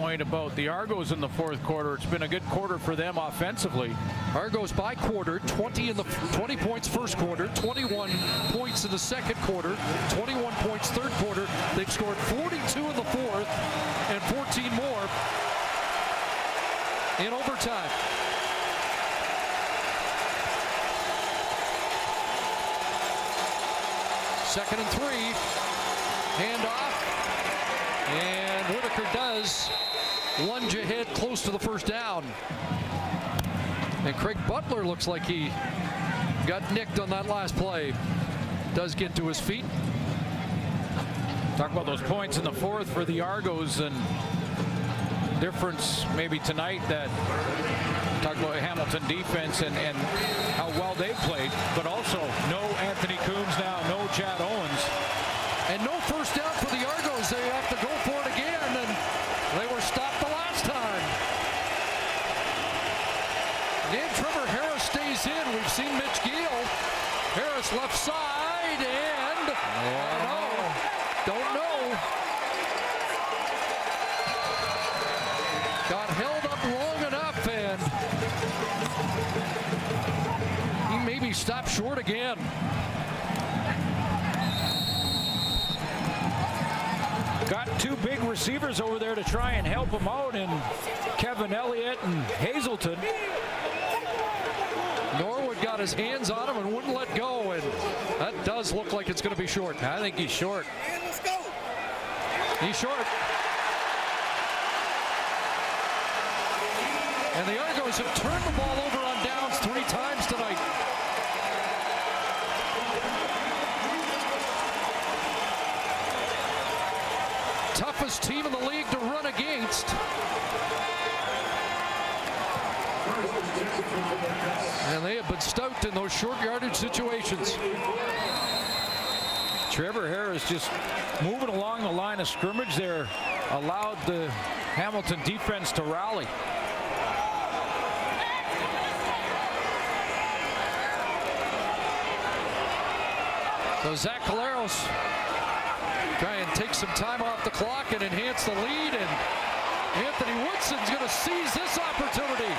point about the Argos in the fourth quarter. It's been a good quarter for them offensively. Argos by quarter, 20 points first quarter, 21 points in the second quarter, 21 points third quarter. They've scored 42 in the fourth and 14 more in overtime. Second and 3, handoff, and Whitaker does lunge ahead close to the first down. And Craig Butler looks like he got nicked on that last play. Does get to his feet. Talk about those points in the fourth for the Argos, and difference maybe tonight that talk about Hamilton defense and how well they've played, but also no Anthony Coombs now, no Chad Owens. And no first down for the Argos. They have to go for it again, and they were stopped the last time. Again, Trevor Harris stays in. We've seen Mitch Gill. Harris left side, and don't know. Got held up long enough, and he maybe stopped short again. Got two big receivers over there to try and help him out, and Kevin Elliott and Hazelton. Norwood got his hands on him and wouldn't let go, and that does look like it's going to be short. I think he's short. He's short. And the Argos have turned the ball over on downs 3 times tonight. Toughest team in the league to run against. And they have been stout in those short yardage situations. Trevor Harris just moving along the line of scrimmage there, allowed the Hamilton defense to rally. So Zach Caleros try and take some time off the clock and enhance the lead, and Anthony Woodson's going to seize this opportunity.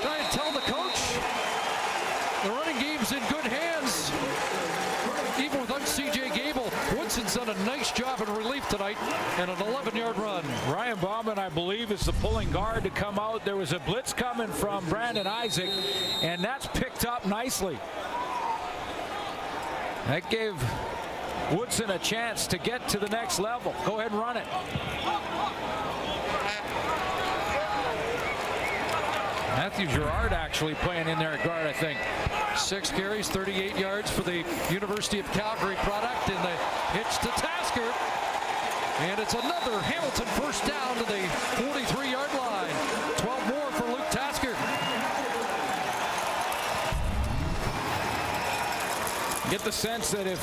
Try and tell the coach the running game's in good hands. Even without C.J. Gable, Woodson's done a nice job in relief tonight and an 11-yard run. Ryan Bauman, I believe, is the pulling guard to come out. There was a blitz coming from Brandon Isaac, and that's picked up nicely. That gave Woodson a chance to get to the next level. Go ahead and run it. Matthew Girard actually playing in there at guard, I think. 6 carries, 38 yards for the University of Calgary product, and the hitch to Tasker. And it's another Hamilton first down to the 43-yard line. 12 more for Luke Tasker. Get the sense that if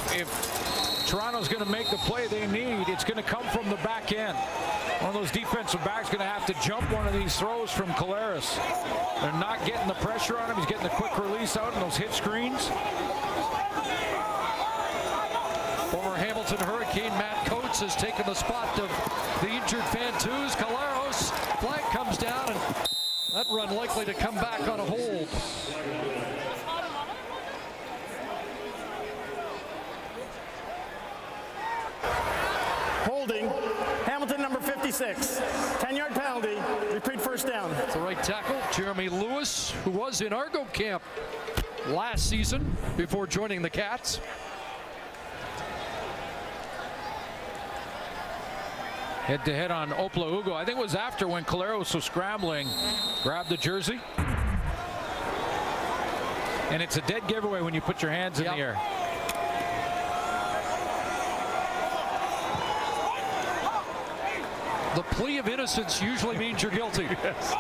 Toronto's going to make the play they need, it's going to come from the back end. One of those defensive backs going to have to jump one of these throws from Caleros. They're not getting the pressure on him. He's getting the quick release out in those hit screens. Former Hamilton Hurricane Matt Coates has taken the spot of the injured Fantus. Caleros, flag comes down, and that run likely to come back on a hold. Holding. Hamilton number 56. 10-yard penalty. Repeat first down. It's the right tackle, Jeremy Lewis, who was in Argo camp last season before joining the Cats. Head-to-head on Opla Ugo. I think it was after when Caleros was scrambling, grabbed the jersey. And it's a dead giveaway when you put your hands in the air. The plea of innocence usually means you're guilty. Yes.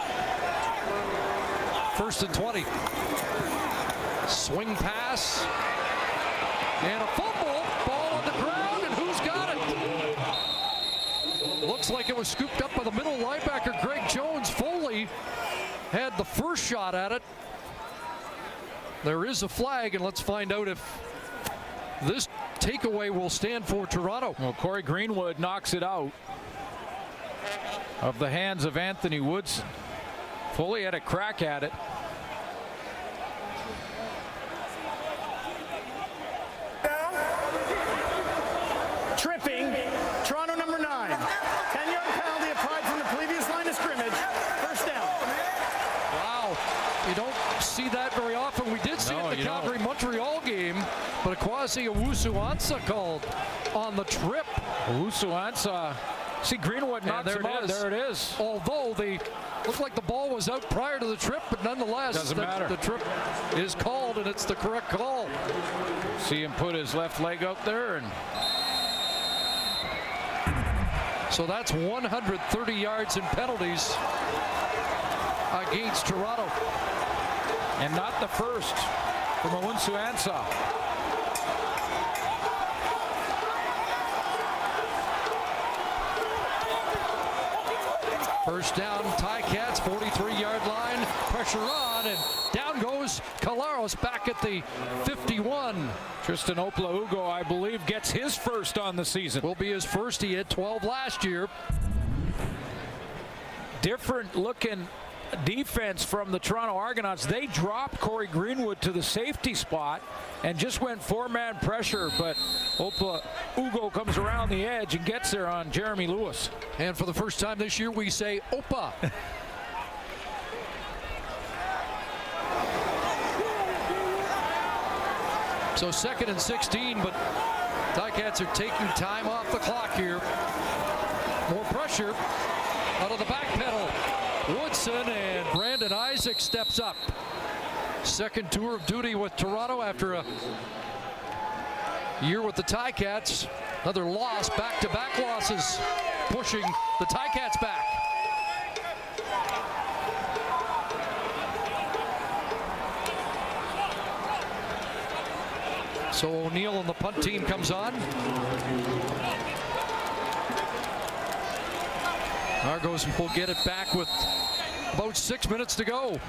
First and 20. Swing pass. And a fumble. Ball on the ground, and who's got it? Looks like it was scooped up by the middle linebacker, Greg Jones. Foley had the first shot at it. There is a flag, and let's find out if this takeaway will stand for Toronto. Well, Corey Greenwood knocks it out. of the hands of Anthony Woodson. Foley had a crack at it. Tripping, Toronto number 9. 10-yard penalty applied from the previous line of scrimmage. First down. Wow, you don't see that very often. We did see it in the Calgary-Montreal game, but Kwasi Owusu-Ansah called on the trip. Owusu-Ansah. See, Greenwood knocks him out. There it is. Although they looked like the ball was out prior to the trip, but nonetheless, doesn't matter. The trip is called, and it's the correct call. See him put his left leg out there, and so that's 130 yards in penalties against Toronto. And not the first from Owusu-Ansah. First down, Ticats, 43-yard line, pressure on, and down goes Collaros back at the 51. Tristan Opla-Ugo, I believe, gets his first on the season. Will be his first. He had 12 last year. Different looking defense from the Toronto Argonauts. They dropped Corey Greenwood to the safety spot and just went 4-man pressure, but Opla-Ugo comes around the edge and gets there on Jeremy Lewis. And for the first time this year, we say Opa. So 2nd and 16, but Ticats are taking time off the clock here. More pressure out of the back pedal. Woodson, and Brandon Isaac steps up. Second tour of duty with Toronto after a year with the Ticats. Another loss, back-to-back losses, pushing the Ticats back. So O'Neill and the punt team comes on. Argos will get it back with about 6 minutes to go.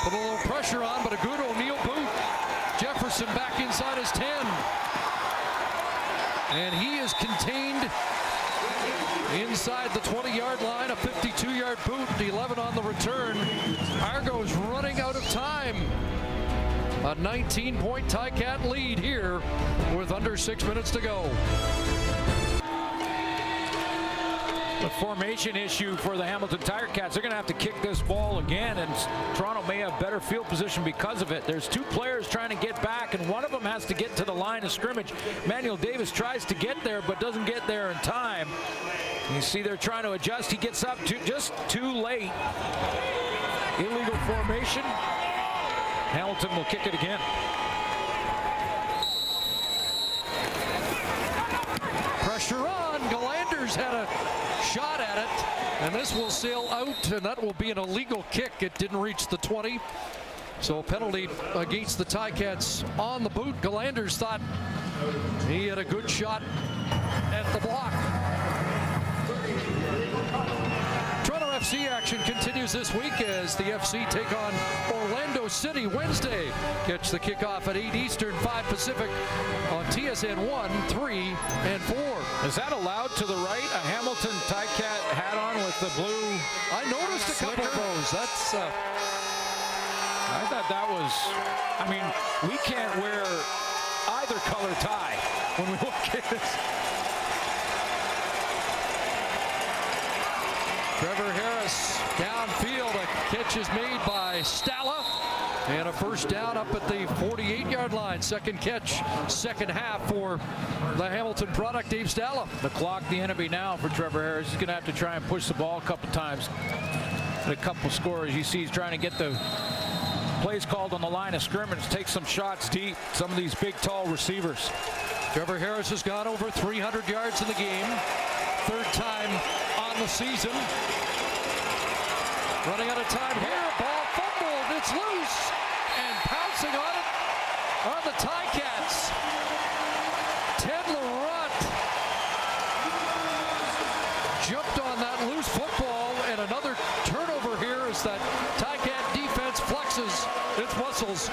Put a little pressure on, but a good O'Neill boot. Jefferson back inside his 10. And he is contained inside the 20-yard line, a 52-yard boot, 11 on the return. Argos running out of time. A 19-point Ticat lead here with under 6 minutes to go. The formation issue for the Hamilton Tiger Cats. They're going to have to kick this ball again, and Toronto may have better field position because of it. There's two players trying to get back, and one of them has to get to the line of scrimmage. Manuel Davis tries to get there, but doesn't get there in time. You see they're trying to adjust. He gets up just too late. Illegal formation. Hamilton will kick it again. Pressure on. Galanders had a shot at it, and this will sail out, and that will be an illegal kick. It didn't reach the 20. So a penalty against the Ticats on the boot. Galanders thought he had a good shot at the block. Toronto FC action continues this week as the FC take on Orlando City Wednesday. Catch the kickoff at 8 Eastern, 5 Pacific on TSN 1, 3, and 4. Is that allowed to the right? A Hamilton Ticat hat on with the blue. I noticed a couple of those. That's. I thought that was. I mean, we can't wear either color tie when we look at this. Trevor Harris downfield. A catch is made by Stala. And a first down up at the 48-yard line. Second catch, second half for the Hamilton product, Dave Stala. The clock, the enemy now for Trevor Harris. He's going to have to try and push the ball a couple times. A couple scores. You see he's trying to get the plays called on the line of scrimmage. Take some shots deep. Some of these big, tall receivers. Trevor Harris has gone over 300 yards in the game. Third time on the season. Running out of time here. Ball fumbled. It's loose. And pouncing on it are the Ticats. Ted Laurent jumped on that loose football, and another turnover here as that Ticat defense flexes its muscles.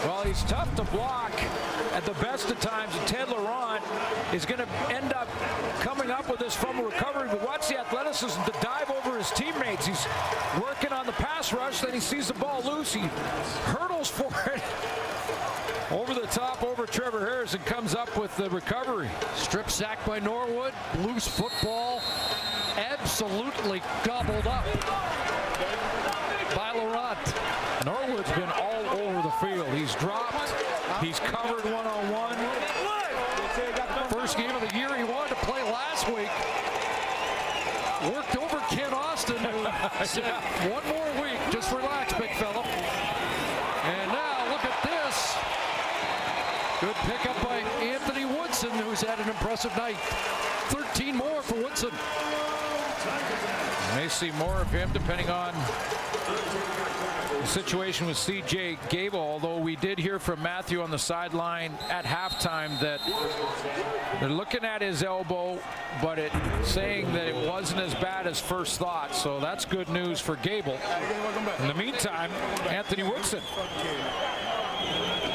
Well, he's tough to block at the best of times, and Ted Laurent is going to end up coming up with this fumble recovery, but watch the athleticism to dive over his teammates. He's working on the pass rush, then he sees the ball loose, he hurdles for it over the top, over Trevor Harris, and comes up with the recovery. Strip sack by Norwood, loose football, absolutely gobbled up by Laurent. Norwood's been all over the field. He's dropped, he's covered one-on-one. First game of the year, he wanted to play last week. Worked over Ken Austin, who said, one more week, just relax, big fella. And now, look at this. Good pickup by Anthony Woodson, who's had an impressive night. 13 more for Woodson. You may see more of him depending on the situation with C.J. Gable, although we did hear from Matthew on the sideline at halftime that they're looking at his elbow, but saying that it wasn't as bad as first thought, so that's good news for Gable. In the meantime, Anthony Woodson.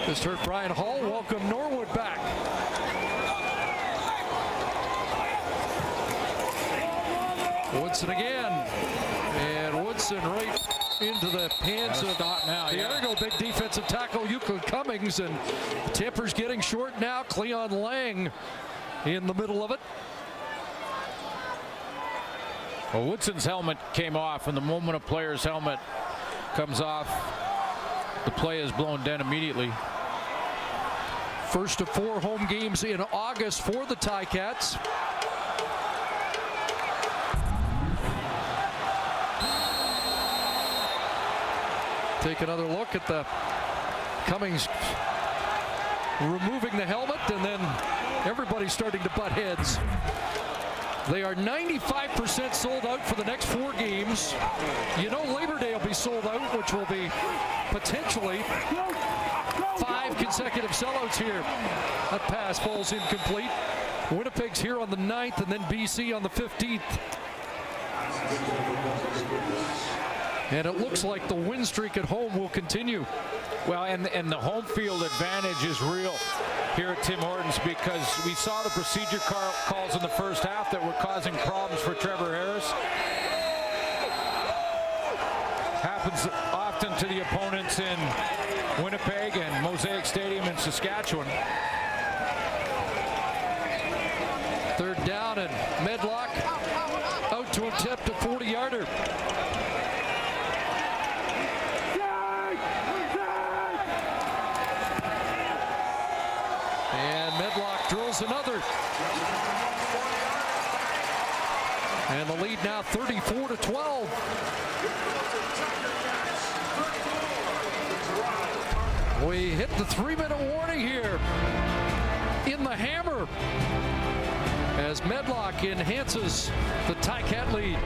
Just heard Brian Hall welcome Norwood back. Woodson again, and Woodson right into the hands of the Argo big defensive tackle Euclid Cummings, and Temper's getting short now. Cleon Lang in the middle of it. Well, Woodson's helmet came off, and the moment a player's helmet comes off, the play is blown dead immediately. First of 4 home games in August for the Ticats. Take another look at the Cummings removing the helmet, and then everybody's starting to butt heads. They are 95% sold out for the next 4 games. You know Labor Day will be sold out, which will be potentially 5 consecutive sellouts here. That pass falls incomplete. Winnipeg's here on the 9th, and then BC on the 15th. And it looks like the win streak at home will continue. Well, and the home field advantage is real here at Tim Hortons, because we saw the procedure calls in the first half that were causing problems for Trevor Harris. Happens often to the opponents in Winnipeg and Mosaic Stadium in Saskatchewan. Third down, and Medlock out to attempt a 40-yarder. And Medlock drills another. And the lead now 34-12. We hit the 3-minute warning here in the hammer as Medlock enhances the Ticat lead.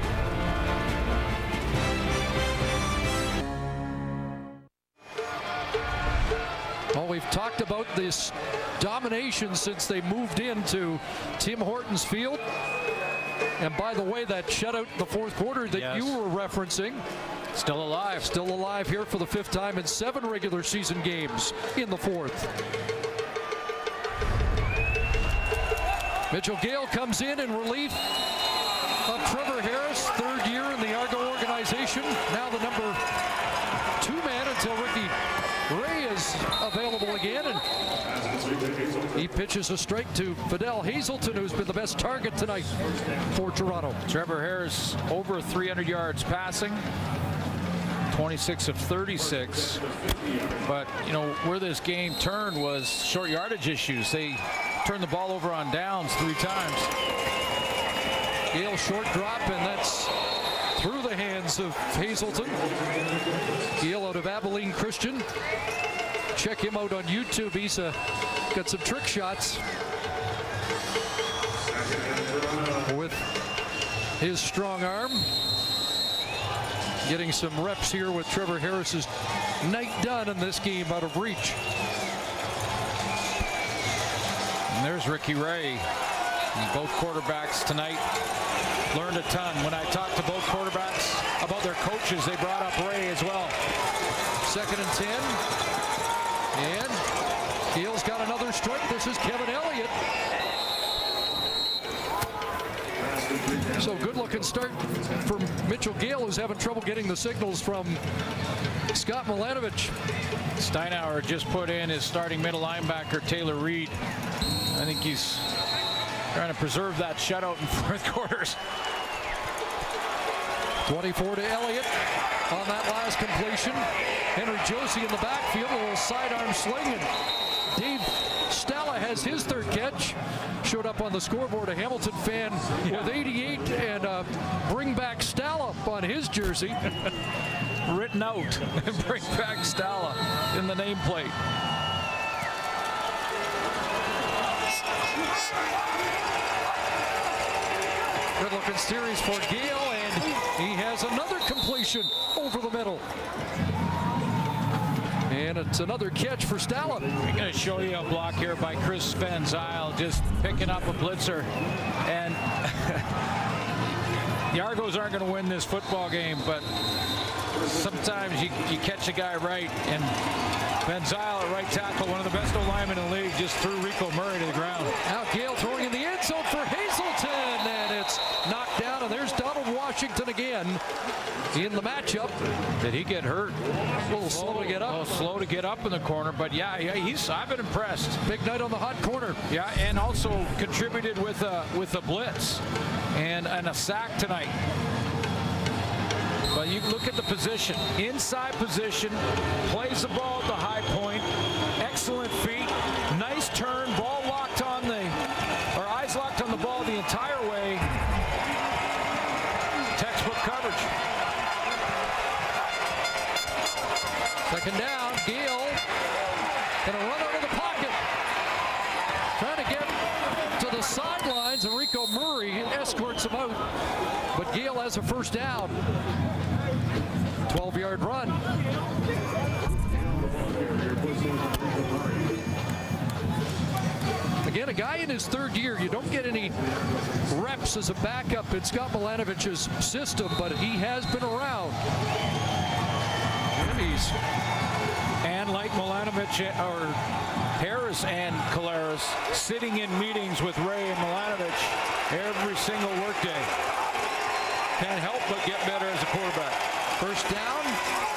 Well, we've talked about this domination since they moved into Tim Hortons Field. And by the way, that shutout in the fourth quarter that you were referencing, still alive. Still alive here for the 5th time in 7 regular season games in the 4th. Mitchell Gale comes in relief of Trevor Harris, 3rd year in the Argo organization. Now the number 2 man until Ricky Ray is available again, and he pitches a strike to Fidel Hazelton, who's been the best target tonight for Toronto. Trevor Harris over 300 yards passing, 26 of 36. But, you know, where this game turned was short yardage issues. They turned the ball over on downs 3 times. Gale short drop, and that's through the hands of Hazelton. Gale out of Abilene Christian. Check him out on YouTube. He's got some trick shots with his strong arm. Getting some reps here with Trevor Harris's night done in this game out of reach. And there's Ricky Ray. And both quarterbacks tonight learned a ton. When I talked to both quarterbacks about their coaches, they brought up Ray as well. 2nd and 10. And Gale's got another strike. This is Kevin Elliott. So good-looking start for Mitchell Gale, who's having trouble getting the signals from Scott Milanovic. Steinauer just put in his starting middle linebacker, Taylor Reed. I think he's trying to preserve that shutout in fourth quarters. 24 to Elliott on that last completion. Henry Josie in the backfield, a little sidearm sling, and Dave Stella has his 3rd catch. Showed up on the scoreboard, a Hamilton fan with 88 and bring back Stella on his jersey. Written out. Bring back Stella in the nameplate. Good looking series for Gale, and he has another completion over the middle. And it's another catch for Stella. I'm going to show you a block here by Chris Van Zyl, just picking up a blitzer. And the Argos aren't going to win this football game, but sometimes you catch a guy right. And Van Zyl at right tackle, one of the best O-linemen in the league, just threw Rico Murray to the ground. Now Gale throwing in the end zone for Hazelton, and it's knocked down, and there's Donald Washington again in the matchup. Did he get hurt? A little slow to get up. A little slow to get up in the corner, but yeah, I've been impressed. Big night on the hot corner. Yeah, and also contributed with a blitz and a sack tonight. But you look at the position, inside position, plays the ball at the high point, excellent feet, nice turn, ball locked on eyes locked on the ball the entire way. Textbook coverage. 2nd down, Gale gonna run out of the pocket. Trying to get to the sidelines, and Rico Murray escorts him out. But Gale has a 1st down. 12-yard run. Again, a guy in his 3rd year, you don't get any reps as a backup in Scott Milanovic's system, but he has been around. And like Milanovic or Harris and Collaros, sitting in meetings with Ray and Milanovic every single workday. Can't help but get better as a quarterback. 1st down,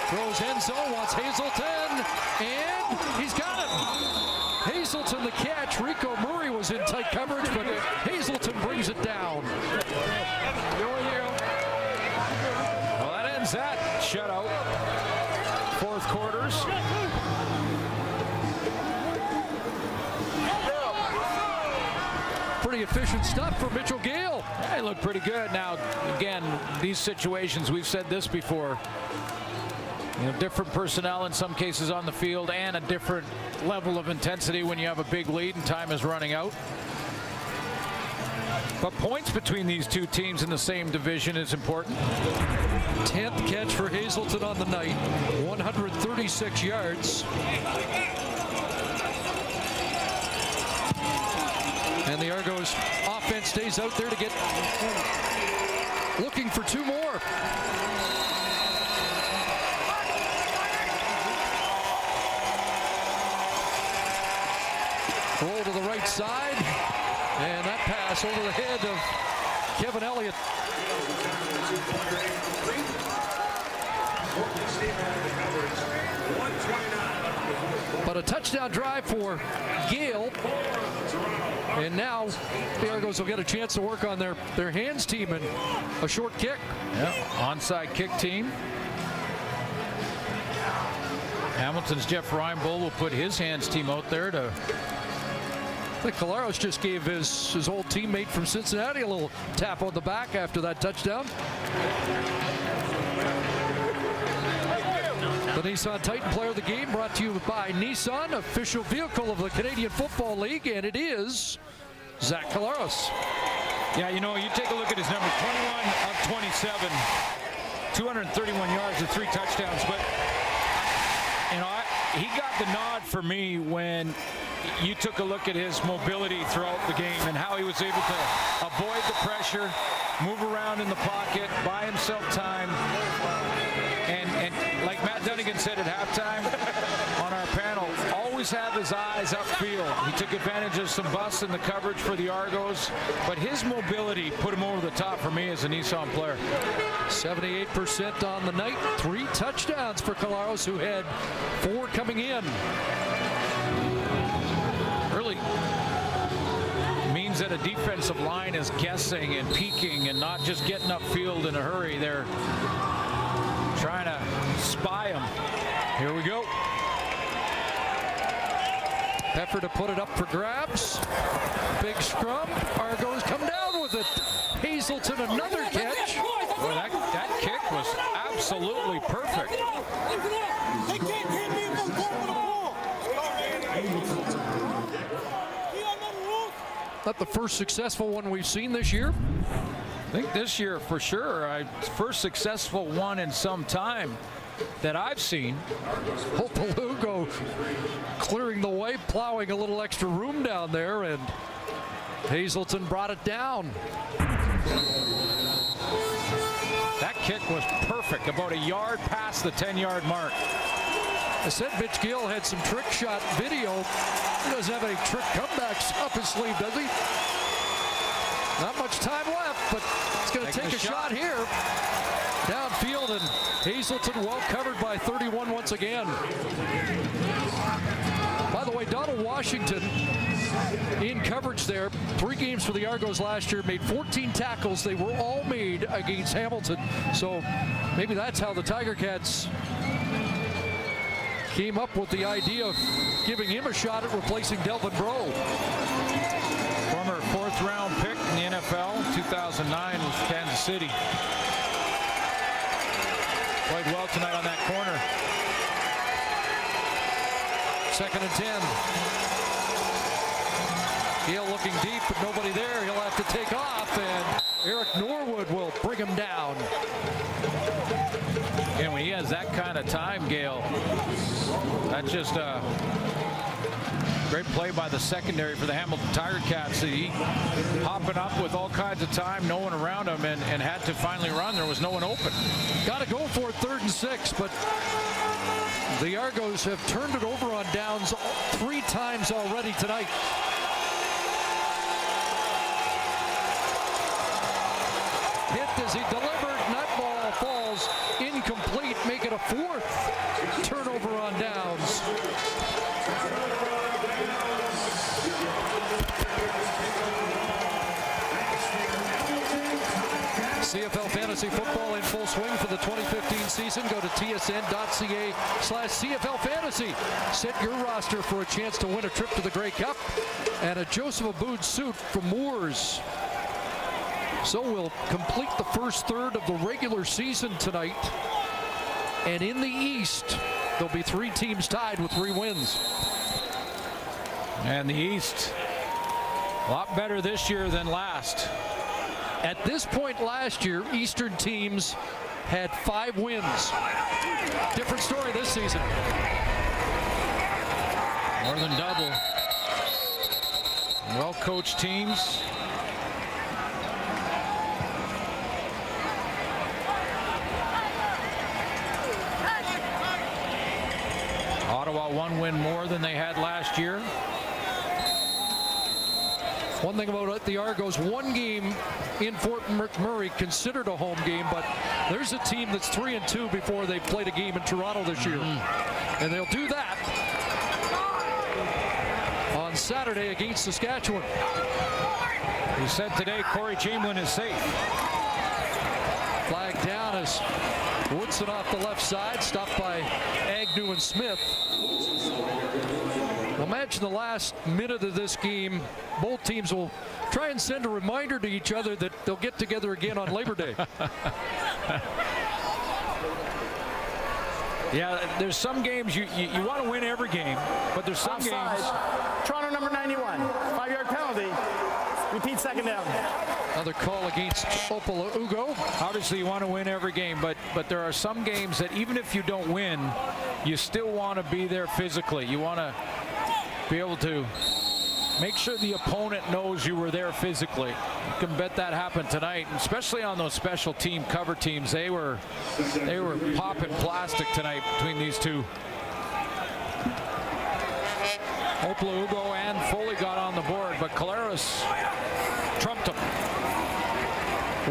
throws end zone, wants Hazelton, and he's got him. Hazelton the catch. Rico Murray was in tight coverage, but Hazelton brings it down. Well, that ends that shutout. Fourth quarters. Pretty efficient stuff for Mitchell Gale. They look pretty good. Now, again, these situations, we've said this before. You know, different personnel in some cases on the field and a different level of intensity when you have a big lead and time is running out. But points between these two teams in the same division is important. 10th catch for Hazelton on the night, 136 yards. And the Argos offense stays out there to get looking for 2 more. Roll to the right side, and that pass over the head of Kevin Elliott. But a touchdown drive for Gale. And now the Argos will get a chance to work on their hands team and a short kick. Yeah, onside kick team. Hamilton's Jeff Reinbold will put his hands team out there to. I think Collaros just gave his old teammate from Cincinnati a little tap on the back after that touchdown. The Nissan Titan Player of the Game brought to you by Nissan, official vehicle of the Canadian Football League, and it is Zach Collaros. Yeah, you know, you take a look at his number, 21 of 27, 231 yards and 3 touchdowns. But, you know, he got the nod for me when you took a look at his mobility throughout the game and how he was able to avoid the pressure, move around in the pocket, buy himself time, and like Matt Dunnigan said at halftime on our panel, always have his eyes upfield. He took advantage of some busts in the coverage for the Argos, but his mobility put him over the top for me as a Nissan player. 78% on the night, 3 touchdowns for Collaros, who had 4 coming in. Really means that a defensive line is guessing and peeking and not just getting upfield in a hurry. They're trying to spy him. Here we go. Pepper to put it up for grabs. Big scrum. Argos come down with it. Hazelton another catch. Boy, that kick was absolutely perfect. They can't hit me from going with the ball. Not the first successful one we've seen this year. I think this year for sure, first successful one in some time that I've seen. Hopalugo clearing the way, plowing a little extra room down there, and Hazelton brought it down. That kick was perfect, about a yard past the 10-yard mark. I said Mitch Gill had some trick shot video. He doesn't have any trick comebacks up his sleeve, does he? Not much time left, but it's going to take a shot here. Downfield, and Hazelton well covered by 31 once again. By the way, Donald Washington in coverage there. 3 games for the Argos last year, made 14 tackles. They were all made against Hamilton. So maybe that's how the Tiger Cats came up with the idea of giving him a shot at replacing Delvin Breaux. Former 4th-round pick in the NFL, 2009 with Kansas City. Played well tonight on that corner. 2nd and 10. Gale looking deep, but nobody there. He'll have to take off, and Eric Norwood will bring him down. And when he has that kind of time, Gale, that's just a great play by the secondary for the Hamilton Tiger Cats. He hopping up with all kinds of time, no one around him, and had to finally run. There was no one open. Got to go for it 3rd and 6, but the Argos have turned it over on downs 3 times already tonight. Hit as he delivered, and that ball falls incomplete, make it a 4th turnover on downs. CFL Fantasy Football in full swing for the 2015 season. Go to tsn.ca/CFL Fantasy. Set your roster for a chance to win a trip to the Grey Cup and a Joseph Aboud suit from Moores. So we'll complete the first third of the regular season tonight. And in the East, there'll be 3 teams tied with 3 wins. And the East, a lot better this year than last. At this point last year, Eastern teams had 5 wins. Different story this season. More than double. Well-coached teams. Ottawa 1 win more than they had last year. One thing about the Argos, 1 game in Fort McMurray considered a home game, but there's a team that's 3-2 before they played a game in Toronto this year. And they'll do that on Saturday against Saskatchewan. He said today Corey Chamberlain is safe. Flag down as Woodson off the left side, stopped by Agnew and Smith. Imagine the last minute of this game, both teams will try and send a reminder to each other that they'll get together again on Labor Day. Yeah, there's some games you want to win every game, but there's some Offside. games. Toronto number 91. 5-yard penalty. Repeat 2nd down. Another call against Hopalugo. Obviously, you want to win every game, but there are some games that even if you don't win, you still want to be there physically. You want to be able to make sure the opponent knows you were there physically. You can bet that happened tonight, and especially on those special team cover teams. They were popping plastic tonight between these two. Opla, Ugo, and Foley got on the board, but Collaros trumped him.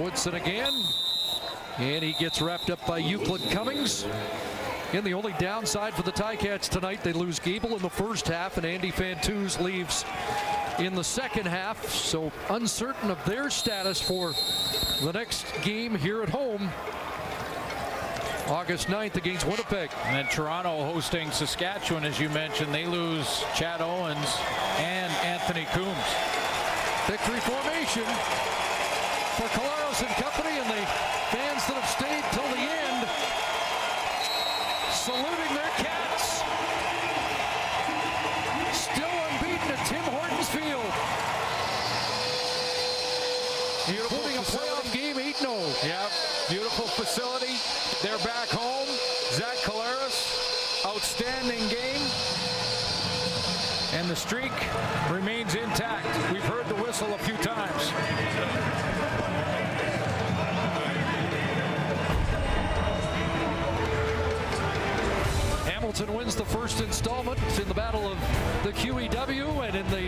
Woodson again, and he gets wrapped up by Euclid Cummings. And the only downside for the Ticats tonight, they lose Gable in the first half, and Andy Fantuz leaves in the second half. So uncertain of their status for the next game here at home, August 9th against Winnipeg. And then Toronto hosting Saskatchewan, as you mentioned. They lose Chad Owens and Anthony Coombs. Victory formation for Collaros and company, and the fans that have stayed till the end saluting their Cats. Still unbeaten at Tim Hortons Field. Beautiful Including a playoff game 8-0. Yep, beautiful facility. They're back home. Zach Collaros, outstanding game. And the streak remains intact. We've heard the whistle a few times. Hamilton wins the first installment in the Battle of the QEW, and in the